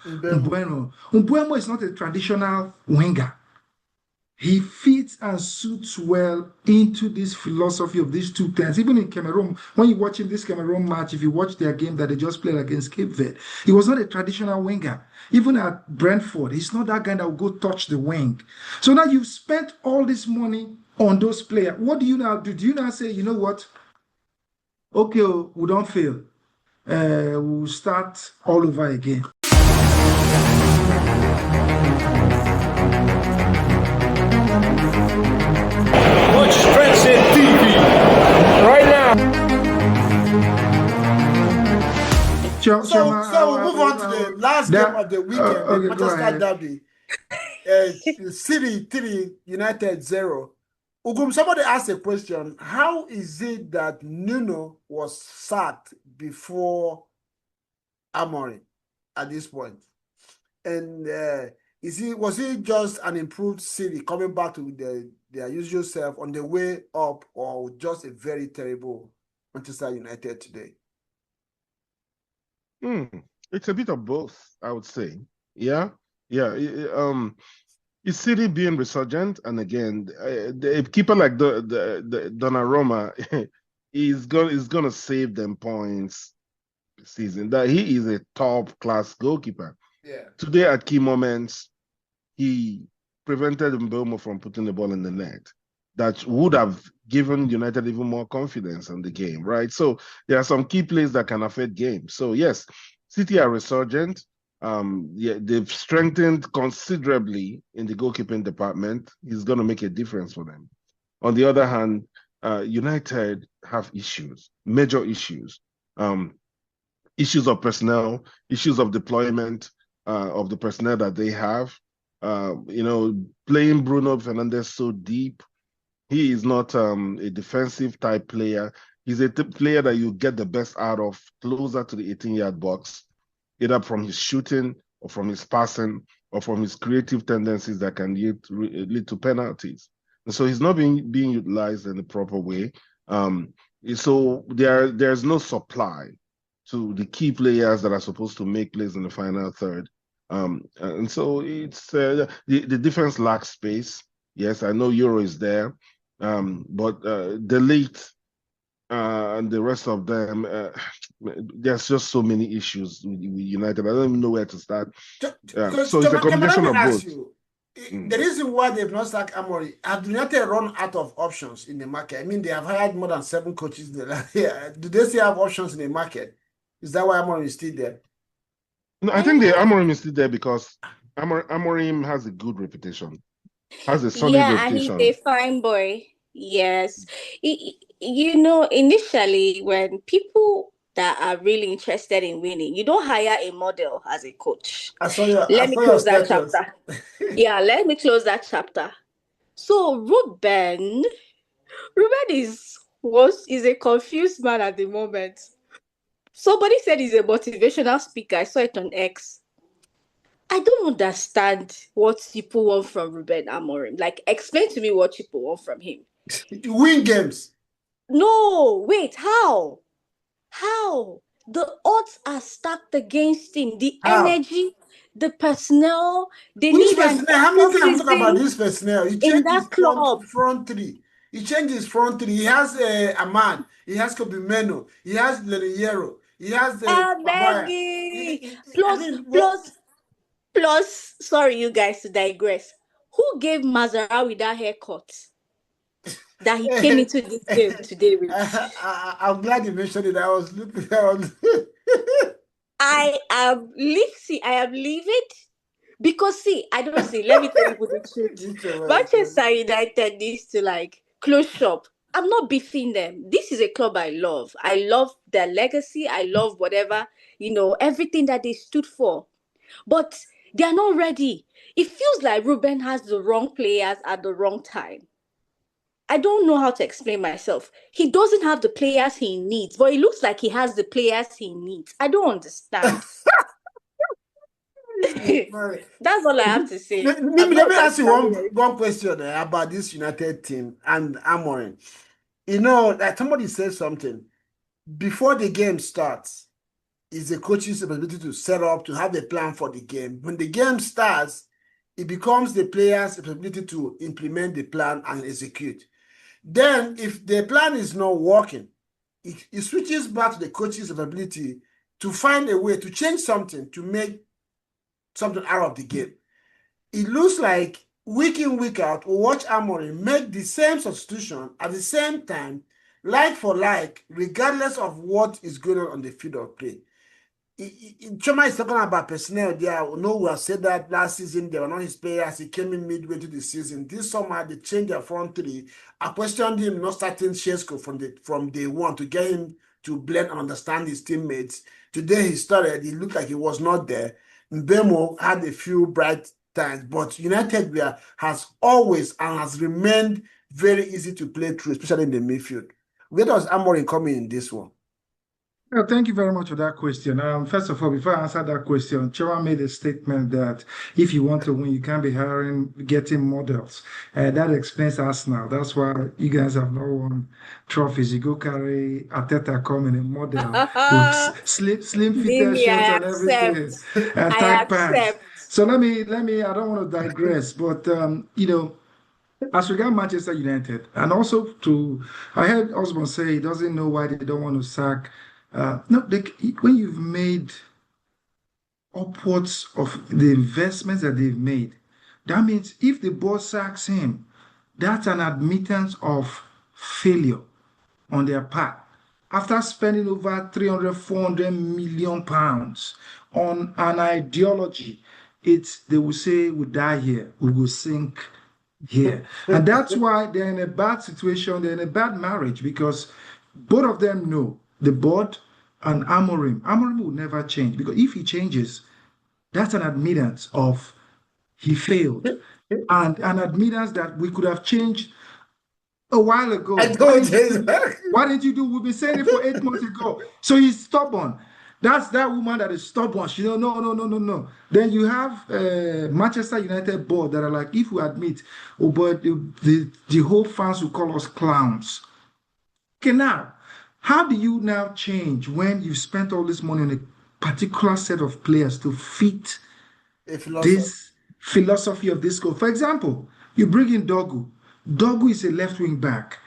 Mbeumo is not a traditional winger. He fits and suits well into this philosophy of these two tens. Even in Cameroon, when you watch in this Cameroon match, if you watch their game that they just played against Cape Verde, he was not a traditional winger. Even at Brentford, he's not that guy that will go touch the wing. So now you've spent all this money on those players. What do you now do? Do you now say, you know what? Okay, we don't fail. We'll start all over again. Watch Friendship TV right now. So we'll move on to the last game of the weekend, the Manchester Derby. City 3, United 0. Ugum, somebody asked a question. How is it that Nuno was sacked before Amorim at this point? And was he just an improved City coming back to their usual self on the way up, or just a very terrible Manchester United today? It's a bit of both, I would say. Yeah. Is City being resurgent? And again, the keeper like the Donnarumma is going to save them points this season. That he is a top class goalkeeper. Yeah. Today at key moments, he prevented Mbeumo from putting the ball in the net. That would have given United even more confidence in the game, right? So there are some key plays that can affect games. So yes, City are resurgent. They've strengthened considerably in the goalkeeping department. It's going to make a difference for them. On the other hand, United have issues, major issues, issues of personnel, issues of deployment of the personnel that they have. Playing Bruno Fernandes so deep, he is not a defensive type player. He's a player that you get the best out of closer to the 18-yard box, either from his shooting or from his passing or from his creative tendencies that can lead to penalties. And so he's not being utilized in the proper way. So there's no supply to the key players that are supposed to make plays in the final third. And so it's the defense lacks space. Yes, I know Euro is there, but the late and the rest of them, there's just so many issues with United. I don't even know where to start. So it's a combination of both. The reason why they've not sacked Amorim, have United run out of options in the market? I mean, they have hired more than 7 coaches. Do they still have options in the market? Is that why Amorim is still there? No, I think the Amorim is still there because Amorim has a good reputation, has a solid reputation. And he's a fine boy. Yes. Initially, when people that are really interested in winning, you don't hire a model as a coach. Let me close that chapter. Let me close that chapter. So Ruben is a confused man at the moment. Somebody said he's a motivational speaker. I saw it on X. I don't understand what people want from Ruben Amorim. Like, explain to me what people want from him. Win games. No, wait, how? The odds are stacked against him. The energy, the personnel. Which personnel? How many times talk about this personnel? He changed his front three. He changed his front three. He has Ahmad. He has Kobe Meno. He has Leriero. He has Plus, sorry, you guys, to digress. Who gave Mazarawi that haircut that he came into this game today with? I'm glad you mentioned it. I was looking. I am livid because I don't see. Let me tell you the truth. Manchester United needs to close shop. I'm not beefing them. This is a club I love. I love their legacy. I love whatever, everything that they stood for. But they are not ready. It feels like Ruben has the wrong players at the wrong time. I don't know how to explain myself. He doesn't have the players he needs, but it looks like he has the players he needs. I don't understand. That's all I have to say. Let me ask you one question about this United team and Amorim. Like somebody said something before the game starts. is the coach's ability to set up, to have a plan for the game. When the game starts, it becomes the player's ability to implement the plan and execute. Then, if the plan is not working, it switches back to the coach's ability to find a way to change something, to make something out of the game. It looks like week in, week out, we watch Amorim make the same substitution at the same time, like for like, regardless of what is going on the field of play. Choma is talking about personnel there. No, we have said that last season they were not his players. He came in midway to the season. This summer they changed their front three. I questioned him not starting Sesko from day one to get him to blend and understand his teammates. Today he started. He looked like he was not there. Mbemo had a few bright times, but United has always and has remained very easy to play through, especially in the midfield. Where does Amorim come in this one? Well, thank you very much for that question. First of all, before I answer that question, Chema made a statement that if you want to win, you can't be getting models. That explains Arsenal. That's why you guys have not won trophies. You go carry Arteta coming a model with slim fitted shirts and everything, and tight pants. So let me. I don't want to digress, but as regards Manchester United, and also I heard Osborne say he doesn't know why they don't want to sack. When you've made upwards of the investments that they've made, that means if the board sacks him, that's an admittance of failure on their part. After spending over 300, 400 million pounds on an ideology, they will say, we die here, we will sink here. And that's why they're in a bad situation, they're in a bad marriage, because both of them know, the board and Amorim will never change, because if he changes, that's an admittance of he failed, and an admittance that we could have changed a while ago. Why didn't you do? We've been saying it for 8 months ago. So he's stubborn. That's that woman that is stubborn. She don't no. Then you have Manchester United board that are like, if we admit, but the whole fans will call us clowns. Okay, now, how do you now change when you spent all this money on a particular set of players to fit this philosophy of this goal? For example, you bring in Dogu. Dogu is a left wing back.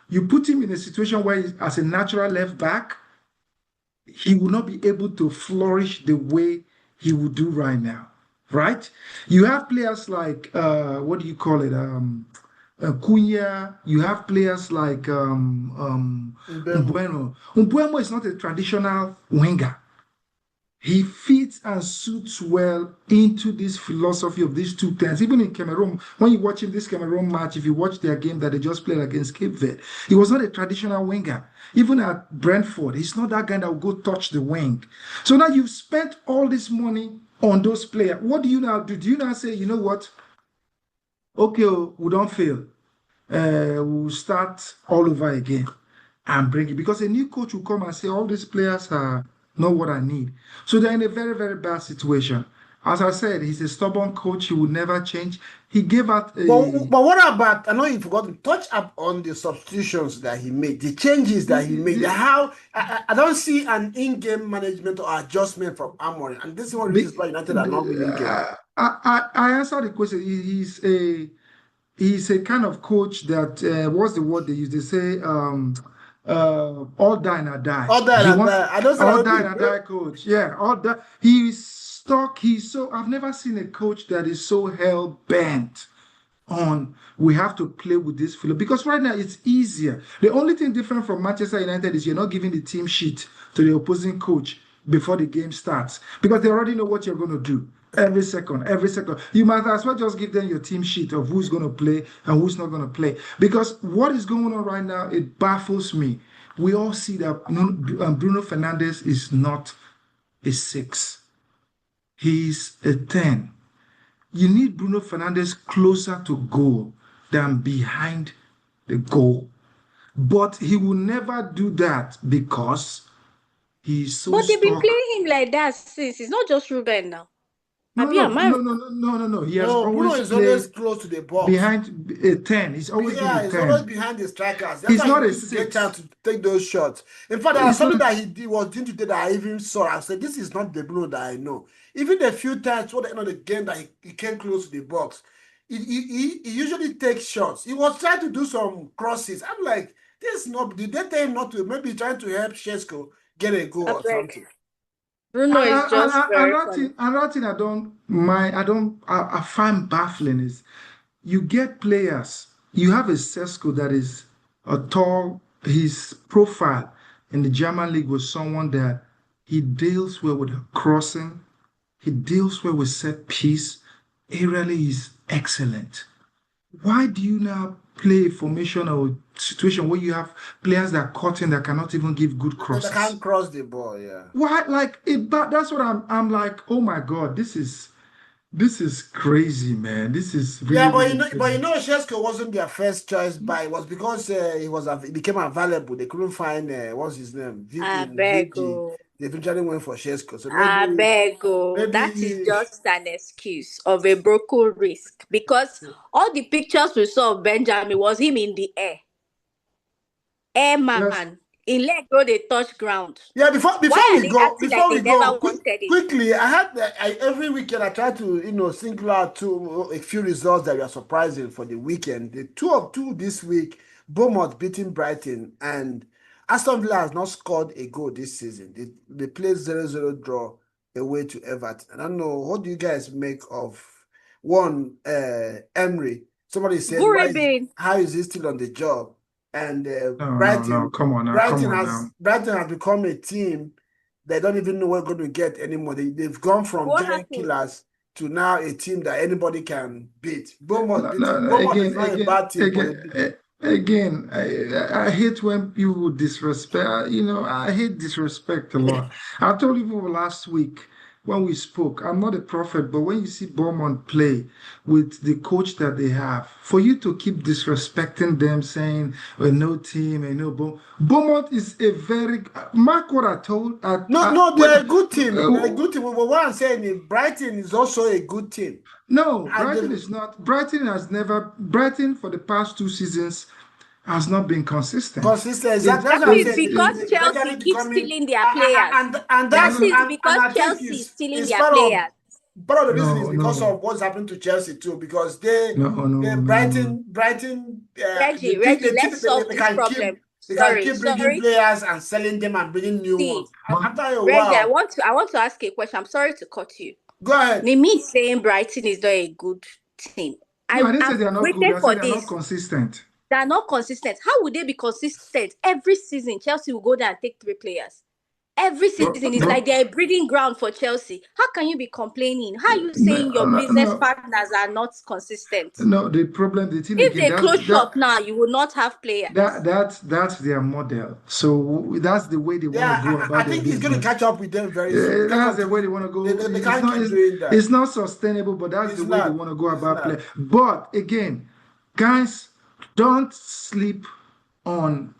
You put him in a situation where, as a natural left back, he will not be able to flourish the way he would do right now, right? You have players like, what do you call it? Cunha, you have players like Mbeumo. Mbeumo is not a traditional winger. He fits and suits well into this philosophy of these two tens. Even in Cameroon, when you're watching this Cameroon match, if you watch their game that they just played against Cape Verde, he was not a traditional winger. Even at Brentford, he's not that guy that will go touch the wing. So now you've spent all this money on those players. What do you now do? Do you now say, you know what? Okay, we don't fail. We'll start all over again and bring it, because a new coach will come and say all these players are not what I need. So they're in a very, very bad situation. As I said, he's a stubborn coach. He will never change. He gave out a... But what about, I know you forgot to touch up on the substitutions that he made, the changes that he made. How I don't see an in-game management or adjustment from Amorim. And this is one reason why United are not winning games. I answered the question. He's a kind of coach that, what's the word they use? They say, all die and I die. All die and I die. All die and I die coach. Yeah, all die. He's stuck. I've never seen a coach that is so hell-bent on, we have to play with this filler, because right now it's easier. The only thing different from Manchester United is you're not giving the team sheet to the opposing coach before the game starts, because they already know what you're going to do. Every second. You might as well just give them your team sheet of who's going to play and who's not going to play. Because what is going on right now, it baffles me. We all see that Bruno Fernandes is not a 6. He's a 10. You need Bruno Fernandes closer to goal than behind the goal. But he will never do that because he's so But they've been stuck. playing him like that since. It's not just Ruben now. No, Abi, am I no. He has No, Bruno always is always played close to the box. behind a 10. He's always been Yeah, a he's always 10. behind the strikers. That's He's why not he a needs to get 6. chance to take those shots. In fact, there was He's something not. that he was doing today that I even saw. I said, this is not the Bruno that I know. Even the few times toward the end of the game that he came close to the box, he usually takes shots. He was trying to do some crosses. I'm like, this is not, did they tell him not to? Maybe trying to help Sesko get a goal or abeg? something. Bruno is just very funny. Another thing I don't mind, I find baffling is you get players, you have a Sesko that is a tall, his profile in the German league was someone that he deals well with crossing, he deals well with set piece, aerially he's excellent. Why do you now play a formation or situation where you have players that are cutting that cannot even give good They crosses? can't cross the ball, yeah. Why, like it? But that's what I'm like. Oh my God, this is crazy, man. This is really, Yeah, really crazy. Sesko wasn't their first choice buy. It was because he became available. They couldn't find what's his name, Abeg VG. o. They eventually went for Sesko. So Abeg o. That is maybe just an excuse of a broken risk because all the pictures we saw of Benjamin was him in the air. Yes. Airman. In leg go they touch ground. yeah. Before Why are we they go, acting like they never wanted it? quickly, every weekend I try to single out a few results that were surprising for the weekend. The two this week, Bournemouth beating Brighton and Aston Villa has not scored a goal this season. They played 0-0 draw away to Everton. I don't know, what do you guys make of one Emery? Somebody said, Burebin. how is he still on the job? And No. Come on now. Brighton has become a team they don't even know what they're going to get anymore. They've gone from What giant happened? killers to now a team that anybody can beat. Bournemouth No, is not a bad team. again, I hate when people disrespect. I hate disrespect a lot. I told you last week when we spoke, I'm not a prophet, but when you see Bournemouth play with the coach that they have, for you to keep disrespecting them, saying no team and no Bournemouth is a very mark what I told. They're a good team. They're a good team. But what I'm saying is Brighton is also a good team. No, Brighton is not. Brighton for the past 2 seasons has not been consistent. Exactly. That is because Chelsea keeps stealing their players. That is because Chelsea is stealing their players. Part of the reason is because of what's happened to Chelsea too, because Brighton, Reggie, let's solve this problem. They can keep bringing players and selling them and bringing new ones. After a Reggie, while, I want to ask a question. I'm sorry to cut you. Go ahead. Me saying Brighton is not a good team. I didn't say they're not good. I said they're not consistent. They're not consistent. How would they be consistent? Every season, Chelsea will go there and take 3 players. Every season is like they're a breeding ground for Chelsea. How can you be complaining? How are you saying your business partners are not consistent? No, the thing if again, they close shop now, you will not have players. That's their model. So that's the way they want to go about I think he's going to catch up with them very soon. That's the way they want to go. They can't keep doing that. It's not sustainable, but that's the way they want to go about play. But again, guys, don't sleep on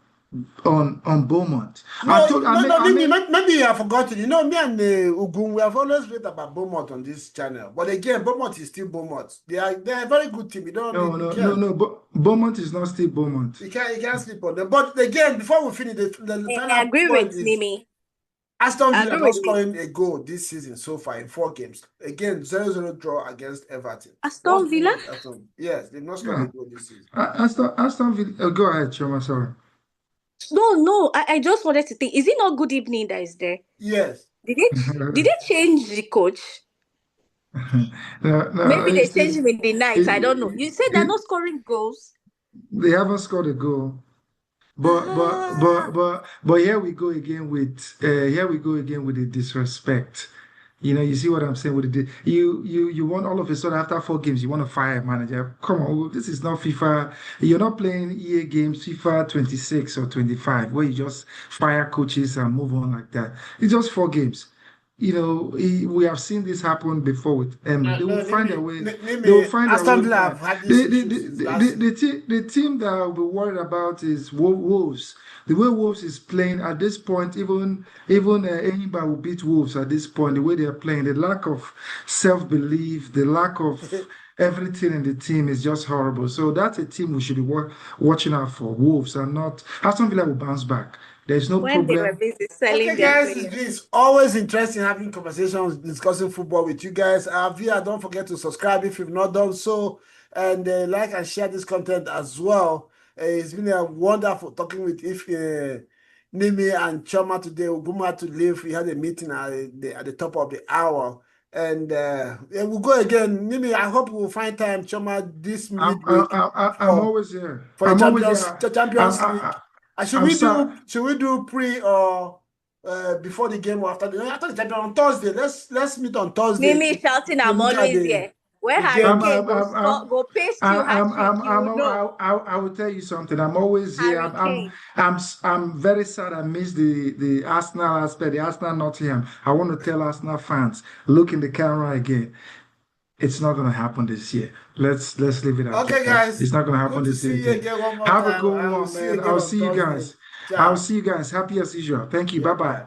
Beaumont. Maybe you have forgotten. Me and Ugun, we have always read about Beaumont on this channel. But again, Beaumont is still Beaumont. They are a very good team. No. But Beaumont is not still Beaumont. You can't sleep on them. But again, before we finish, the final I agree point with is Mimi. Aston Villa not scoring a goal this season so far in 4 games. Again, 0-0 draw against Everton. Aston Villa? Yes, they've not scored a goal this season. Aston Villa. Go ahead, Choma. Sorry. No. I just wanted to think. Is it not Good Evening that is there? Yes. Did they change the coach? No, maybe they changed him in the night. I don't know. You said they're not scoring goals. They haven't scored a goal. But here we go again with the disrespect. You see what I'm saying with the you want all of a sudden after 4 games you want to fire a manager. Come on, this is not FIFA. You're not playing EA games FIFA 26 or 25 where you just fire coaches and move on like that. It's just 4 games. we have seen this happen before with Emery. They will find their way. Nimi, They will find their Aston way Villa have back. had this issue since last season. The team that I'll be worried about is Wolves. The way Wolves is playing at this point, even anybody will beat Wolves at this point. The way they are playing, the lack of self-belief, the lack of everything in the team is just horrible. So that's a team we should be watching out for. Wolves are not. Aston Villa will bounce back. There's no When they were problem. busy selling Okay, their guys, players. it's always interesting having conversations, discussing football with you guys. Via, don't forget to subscribe if you've not done so, and like and share this content as well. It's been a wonderful talking with Nimi and Choma today. Uguma had to leave. We had a meeting at the top of the hour. And we'll go again. Nimi, I hope we'll find time, Choma, this midweek I'm always here. for I'm the always Champions, here. the Champions I'm- League. I'm Should we do pre or before the game or after the Champions on Thursday? Let's meet on Thursday. Mimi shouting, to I'm look at always the- here. Where the Harry game. Kane go paste you hat-trick, you will know. I will tell you something. I'm always here. Harry I'm very sad. I missed the Arsenal aspect, the Arsenal Nottingham. I want to tell Arsenal fans, look in the camera again. It's not going to happen this year. Let's leave it at Okay, that. guys. It's not going to happen Good to this year. see you again one more Have a time. good I will one, see you man. again I'll on see you Thursday. guys. Ciao. I'll see you guys. Happy as usual. Thank you. Yeah, Bye bye. bye.